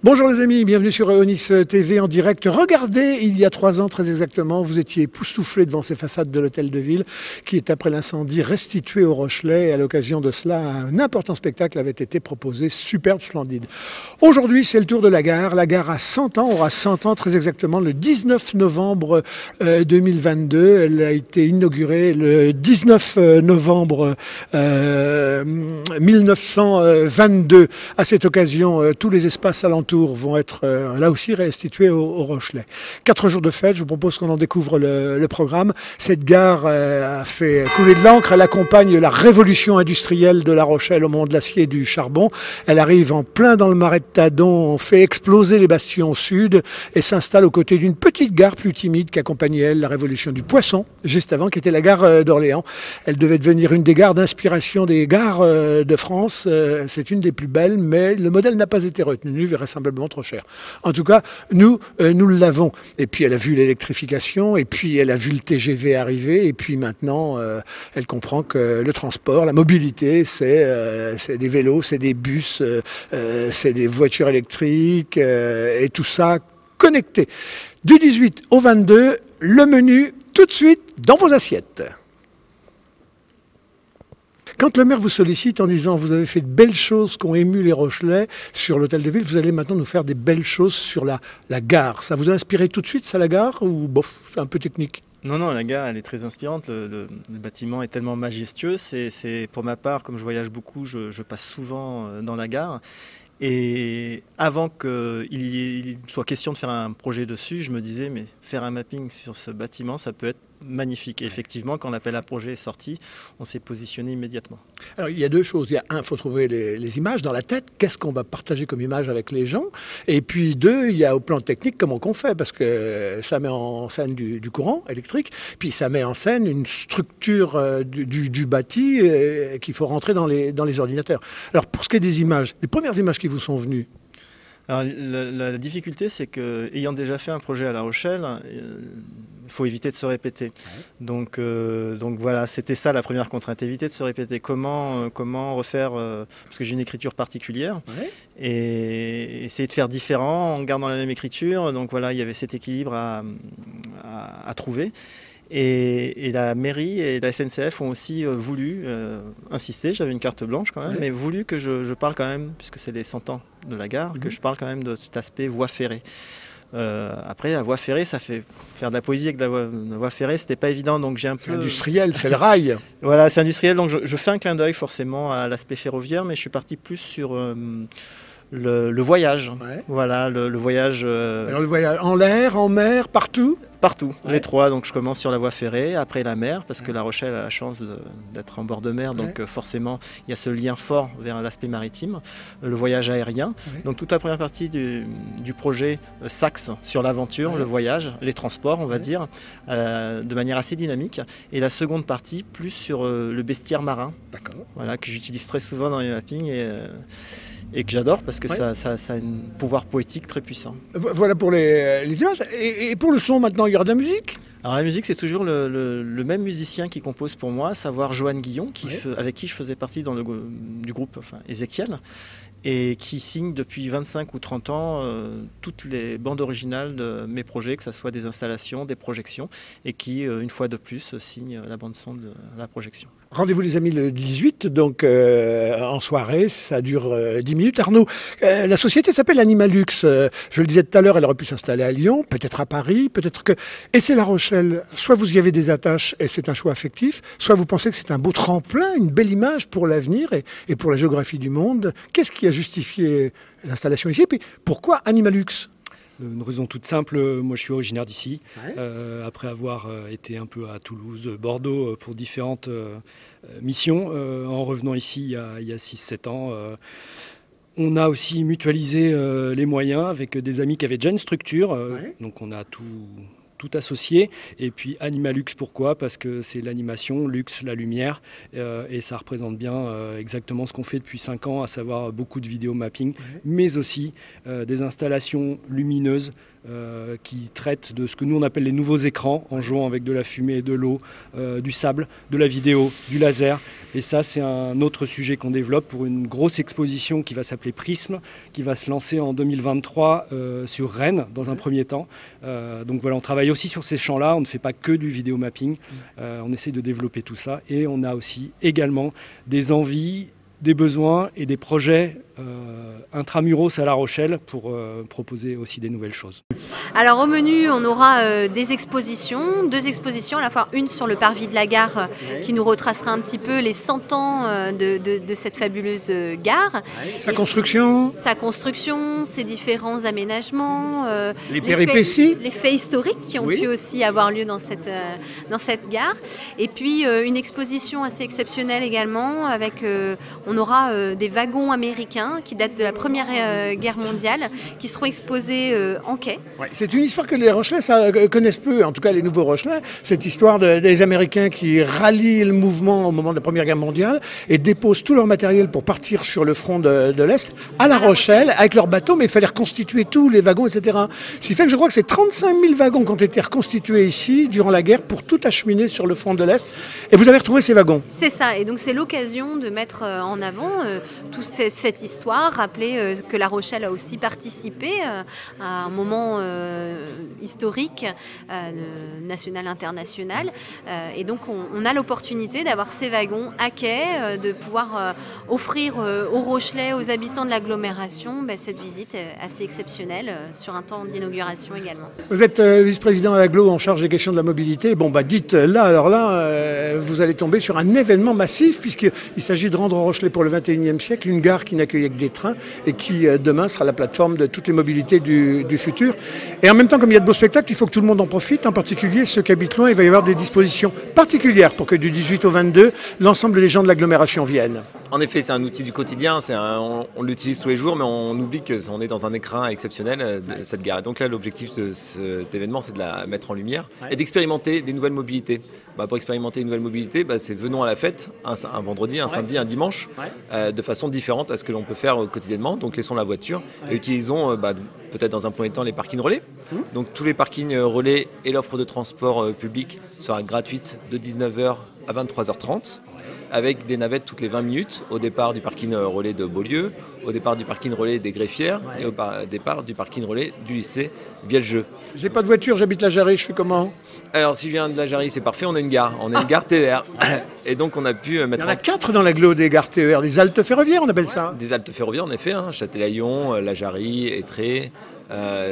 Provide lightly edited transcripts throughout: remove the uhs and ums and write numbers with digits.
Bonjour les amis, bienvenue sur Eonis TV en direct. Regardez, il y a 3 ans très exactement, vous étiez époustouflés devant ces façades de l'hôtel de ville qui est après l'incendie restitué au Rochelet. Et à l'occasion de cela, un important spectacle avait été proposé, superbe, splendide. Aujourd'hui, c'est le tour de la gare. La gare a 100 ans, aura 100 ans très exactement le 19 novembre 2022. Elle a été inaugurée le 19 novembre 1922. À cette occasion, tous les espaces alentours vont être là aussi restitués au Rochelet. 4 jours de fête, je vous propose qu'on en découvre le programme. Cette gare a fait couler de l'encre, elle accompagne la révolution industrielle de La Rochelle au moment de l'acier et du charbon. Elle arrive en plein dans le marais de Tadon, fait exploser les bastions sud et s'installe aux côtés d'une petite gare plus timide qu'accompagnait elle la révolution du poisson, juste avant, qui était la gare d'Orléans. Elle devait devenir une des gares d'inspiration des gares de France. C'est une des plus belles, mais le modèle n'a pas été retenu, vraisemblablement trop cher. En tout cas, nous l'avons. Et puis elle a vu l'électrification, et puis elle a vu le TGV arriver, et puis maintenant, elle comprend que le transport, la mobilité, c'est des vélos, c'est des bus, c'est des voitures électriques, et tout ça connecté. Du 18 au 22, le menu tout de suite dans vos assiettes. Quand le maire vous sollicite en disant « vous avez fait de belles choses qui ont ému les Rochelais sur l'hôtel de ville, vous allez maintenant nous faire des belles choses sur la gare ». Ça vous a inspiré tout de suite, ça, la gare, ou bof, c'est un peu technique? Non, la gare, elle est très inspirante. Le bâtiment est tellement majestueux. C'est pour ma part, comme je voyage beaucoup, je passe souvent dans la gare. Et avant qu'il soit question de faire un projet dessus, je me disais, mais faire un mapping sur ce bâtiment, ça peut être magnifique. Et effectivement, quand l'appel à projet est sorti, on s'est positionné immédiatement. Alors, il y a 2 choses. Il y a il faut trouver les images dans la tête. Qu'est-ce qu'on va partager comme image avec les gens? Et puis 2, il y a au plan technique, comment qu'on fait? Parce que ça met en scène du courant électrique, puis ça met en scène une structure du bâti qu'il faut rentrer dans les ordinateurs. Alors, pour ce qui est des images, les premières images qui vous sont venues? Alors, la difficulté, c'est qu'ayant déjà fait un projet à La Rochelle, il faut éviter de se répéter. Ouais. Donc voilà, c'était ça la première contrainte, éviter de se répéter. Comment refaire, parce que j'ai une écriture particulière, ouais. Et essayer de faire différent en gardant la même écriture. Donc voilà, il y avait cet équilibre à trouver. Et la mairie et la SNCF ont aussi voulu insister, j'avais une carte blanche quand même, ouais. Mais voulu que je parle quand même, puisque c'est les 100 ans de la gare, que je parle quand même de cet aspect voie ferrée. Après, la voie ferrée, ça fait faire de la poésie avec la voie ferrée, c'était pas évident, donc j'ai un peu... C'est industriel, c'est le rail. Voilà, c'est industriel, donc je fais un clin d'œil forcément à l'aspect ferroviaire, mais je suis parti plus sur... Le voyage, ouais. Voilà, le voyage... Alors le voyage en l'air, en mer, partout? Partout, ouais. Les 3, donc je commence sur la voie ferrée, après la mer, parce que La Rochelle a la chance d'être en bord de mer, donc ouais. Forcément il y a ce lien fort vers l'aspect maritime, le voyage aérien, ouais. Donc toute la première partie du projet s'axe sur l'aventure, ouais. Le voyage, les transports on va ouais. Dire, de manière assez dynamique, et la seconde partie plus sur le bestiaire marin, voilà, que j'utilise très souvent dans les mappings, et que j'adore parce que ouais. ça a un pouvoir poétique très puissant. Voilà pour les images. Et pour le son, maintenant, il y aura de la musique? Alors la musique, c'est toujours le même musicien qui compose pour moi, à savoir Johan Guillon, ouais. Avec qui je faisais partie du groupe Ézéchiel, et qui signe depuis 25 ou 30 ans toutes les bandes originales de mes projets, que ce soit des installations, des projections, et qui, une fois de plus, signe la bande-son de la projection. Rendez-vous les amis le 18, donc en soirée, ça dure 10 minutes. Arnaud, la société s'appelle Animalux. Je le disais tout à l'heure, elle aurait pu s'installer à Lyon, peut-être à Paris, peut-être que... Et c'est La Rochelle. Soit vous y avez des attaches et c'est un choix affectif, soit vous pensez que c'est un beau tremplin, une belle image pour l'avenir et pour la géographie du monde. Qu'est-ce qui a justifié l'installation ici? Et puis pourquoi Animalux? Une raison toute simple, moi je suis originaire d'ici, ouais. Après avoir été un peu à Toulouse, Bordeaux pour différentes missions, en revenant ici il y a 6-7 ans, on a aussi mutualisé les moyens avec des amis qui avaient déjà une structure, ouais. Donc on a tout tout associé. Et puis Animalux, pourquoi? Parce que c'est l'animation, luxe, la lumière, et ça représente bien exactement ce qu'on fait depuis 5 ans, à savoir beaucoup de vidéo mapping, mais aussi des installations lumineuses qui traitent de ce que nous on appelle les nouveaux écrans, en jouant avec de la fumée, de l'eau, du sable, de la vidéo, du laser. Et ça, c'est un autre sujet qu'on développe pour une grosse exposition qui va s'appeler Prisme, qui va se lancer en 2023 sur Rennes dans un premier temps. Donc voilà, on travaille aussi sur ces champs-là, on ne fait pas que du vidéo mapping, on essaie de développer tout ça. Et on a aussi également des envies, des besoins et des projets intramuros à La Rochelle pour proposer aussi des nouvelles choses. Alors au menu, on aura des expositions, 2 expositions, à la fois une sur le parvis de la gare qui nous retracera un petit peu les 100 ans de cette fabuleuse gare. Sa construction, ses différents aménagements, les péripéties, les faits historiques qui ont pu aussi avoir lieu dans cette gare. Et puis une exposition assez exceptionnelle également, avec on aura des wagons américains qui datent de la Première Guerre mondiale, qui seront exposés en quai. Ouais, c'est une histoire que les Rochelais connaissent peu, en tout cas les nouveaux Rochelais, cette histoire des Américains qui rallient le mouvement au moment de la Première Guerre mondiale et déposent tout leur matériel pour partir sur le front de l'Est à La Rochelle avec leurs bateaux, mais il fallait reconstituer tous les wagons, etc. Ce qui fait que je crois que c'est 35 000 wagons qui ont été reconstitués ici durant la guerre pour tout acheminer sur le front de l'Est. Et vous avez retrouvé ces wagons. C'est ça, et donc c'est l'occasion de mettre en avant toute cette histoire, rappeler que La Rochelle a aussi participé à un moment historique, national, international, et donc on a l'opportunité d'avoir ces wagons à quai, de pouvoir offrir aux Rochelais, aux habitants de l'agglomération, cette visite assez exceptionnelle sur un temps d'inauguration également. Vous êtes vice-président à l'agglo en charge des questions de la mobilité. Bon, dites là, alors là, vous allez tomber sur un événement massif puisqu'il s'agit de rendre aux Rochelais pour le 21e siècle une gare qui n'accueillait que des trains et qui demain sera la plateforme de toutes les mobilités du futur. Et en même temps, comme il y a de beaux spectacles, il faut que tout le monde en profite, en particulier ceux qui habitent loin. Il va y avoir des dispositions particulières pour que du 18 au 22, l'ensemble des gens de l'agglomération viennent. En effet, c'est un outil du quotidien, on l'utilise tous les jours, mais on oublie qu'on est dans un écrin exceptionnel de cette gare. Et donc là, l'objectif de cet événement, c'est de la mettre en lumière et d'expérimenter des nouvelles mobilités. Pour expérimenter une nouvelle mobilité, c'est venons à la fête, un vendredi, un samedi, un dimanche, de façon différente à ce que l'on peut faire quotidiennement. Donc laissons la voiture et utilisons peut-être dans un premier temps les parkings relais. Donc tous les parkings relais et l'offre de transport public sera gratuite de 19h à 23h30. Avec des navettes toutes les 20 minutes, au départ du parking relais de Beaulieu, au départ du parking relais des Greffières et au départ du parking relais du lycée Vieljeu. J'ai pas de voiture, j'habite la Jarry, je fais comment? Alors si je viens de la Jarry, c'est parfait, on a une gare TER. Et donc on a pu mettre... Il y en a 4 dans l'agglo des gares TER, des haltes ferroviaires on appelle ça. Des haltes ferroviaires en effet, Châtelaillon, la Jarry, Étré.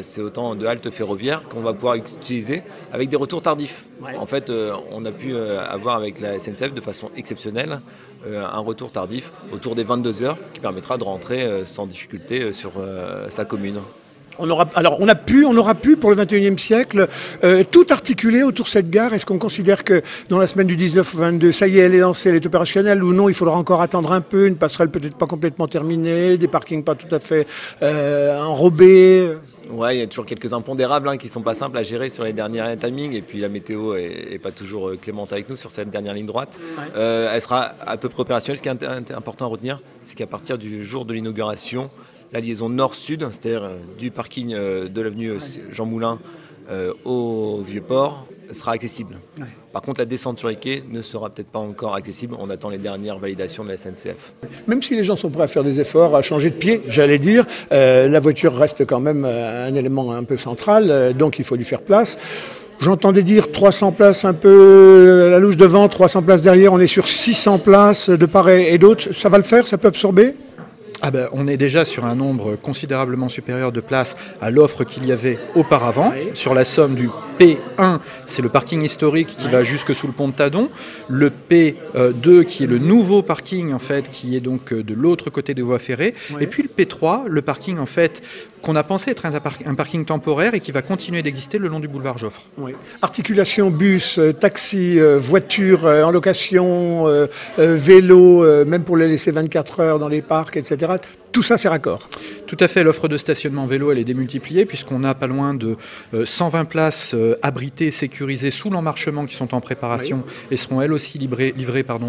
C'est autant de haltes ferroviaires qu'on va pouvoir utiliser avec des retours tardifs. En fait, on a pu avoir avec la SNCF de façon exceptionnelle un retour tardif autour des 22h qui permettra de rentrer sans difficulté sur sa commune. On aura pu pour le 21e siècle tout articuler autour de cette gare. Est-ce qu'on considère que dans la semaine du 19 au 22, ça y est, elle est lancée, elle est opérationnelle ou non? Il faudra encore attendre un peu, une passerelle peut-être pas complètement terminée, des parkings pas tout à fait enrobés. Ouais, il y a toujours quelques impondérables qui sont pas simples à gérer sur les derniers timings et puis la météo est pas toujours clémente avec nous sur cette dernière ligne droite. Elle sera à peu près opérationnelle. Ce qui est important à retenir, c'est qu'à partir du jour de l'inauguration, la liaison nord-sud, c'est-à-dire du parking de l'avenue Jean Moulin au Vieux-Port, sera accessible. Par contre, la descente sur les quais ne sera peut-être pas encore accessible. On attend les dernières validations de la SNCF. Même si les gens sont prêts à faire des efforts, à changer de pied, j'allais dire, la voiture reste quand même un élément un peu central, donc il faut lui faire place. J'entendais dire 300 places un peu à la louche devant, 300 places derrière, on est sur 600 places de part et d'autre. Ça va le faire? Ça peut absorber? On est déjà sur un nombre considérablement supérieur de places à l'offre qu'il y avait auparavant. Sur la somme du P1, c'est le parking historique qui va jusque sous le pont de Tadon. Le P2, qui est le nouveau parking, en fait, qui est donc de l'autre côté des voies ferrées. Et puis le P3, le parking, en fait, qu'on a pensé être un parking temporaire et qui va continuer d'exister le long du boulevard Joffre. Articulation bus, taxi, voiture en location, vélo, même pour les laisser 24 heures dans les parcs, etc. tout ça c'est raccord. Tout à fait, l'offre de stationnement vélo elle est démultipliée puisqu'on a pas loin de 120 places abritées, sécurisées sous l'emmarchement qui sont en préparation et seront elles aussi livrées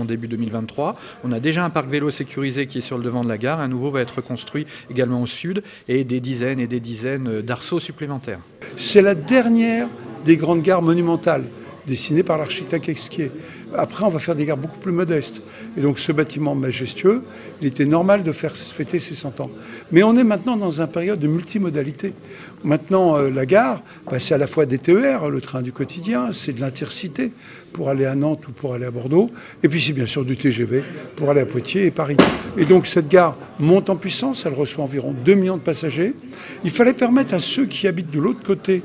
début 2023. On a déjà un parc vélo sécurisé qui est sur le devant de la gare, un nouveau va être construit également au sud et des dizaines d'arceaux supplémentaires. C'est la dernière des grandes gares monumentales dessinées par l'architecte Exquier. Après, on va faire des gares beaucoup plus modestes. Et donc, ce bâtiment majestueux, il était normal de faire fêter ses 100 ans. Mais on est maintenant dans une période de multimodalité. Maintenant, la gare, c'est à la fois des TER, le train du quotidien, c'est de l'intercité pour aller à Nantes ou pour aller à Bordeaux. Et puis, c'est bien sûr du TGV pour aller à Poitiers et Paris. Et donc, cette gare monte en puissance. Elle reçoit environ 2 millions de passagers. Il fallait permettre à ceux qui habitent de l'autre côté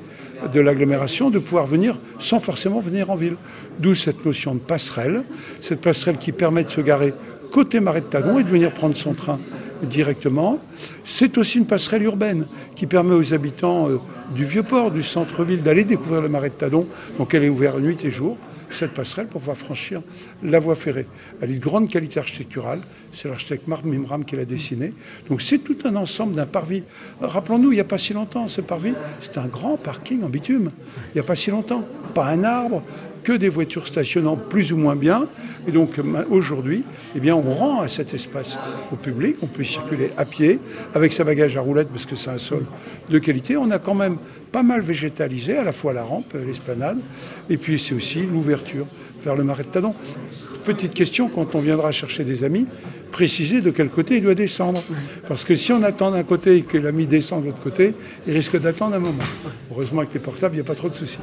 de l'agglomération de pouvoir venir sans forcément venir en ville. D'où cette notion de passerelle, cette passerelle qui permet de se garer côté Marais de Tadon et de venir prendre son train directement. C'est aussi une passerelle urbaine qui permet aux habitants du Vieux-Port, du centre-ville, d'aller découvrir le Marais de Tadon. Donc elle est ouverte nuit et jour, cette passerelle, pour pouvoir franchir la voie ferrée. Elle est de grande qualité architecturale. C'est l'architecte Marc Mimram qui l'a dessinée. Donc c'est tout un ensemble d'un parvis. Rappelons-nous, il n'y a pas si longtemps, ce parvis, c'était un grand parking en bitume. Il n'y a pas si longtemps. Pas un arbre, que des voitures stationnant plus ou moins bien. Et donc aujourd'hui, eh bien, on rend à cet espace au public. On peut circuler à pied, avec sa bagage à roulettes, parce que c'est un sol de qualité. On a quand même pas mal végétalisé, à la fois la rampe, l'esplanade, et puis c'est aussi l'ouverture vers le Marais de Tadon. Petite question, quand on viendra chercher des amis, préciser de quel côté il doit descendre. Parce que si on attend d'un côté et que l'ami descend de l'autre côté, il risque d'attendre un moment. Heureusement avec les portables, il n'y a pas trop de soucis.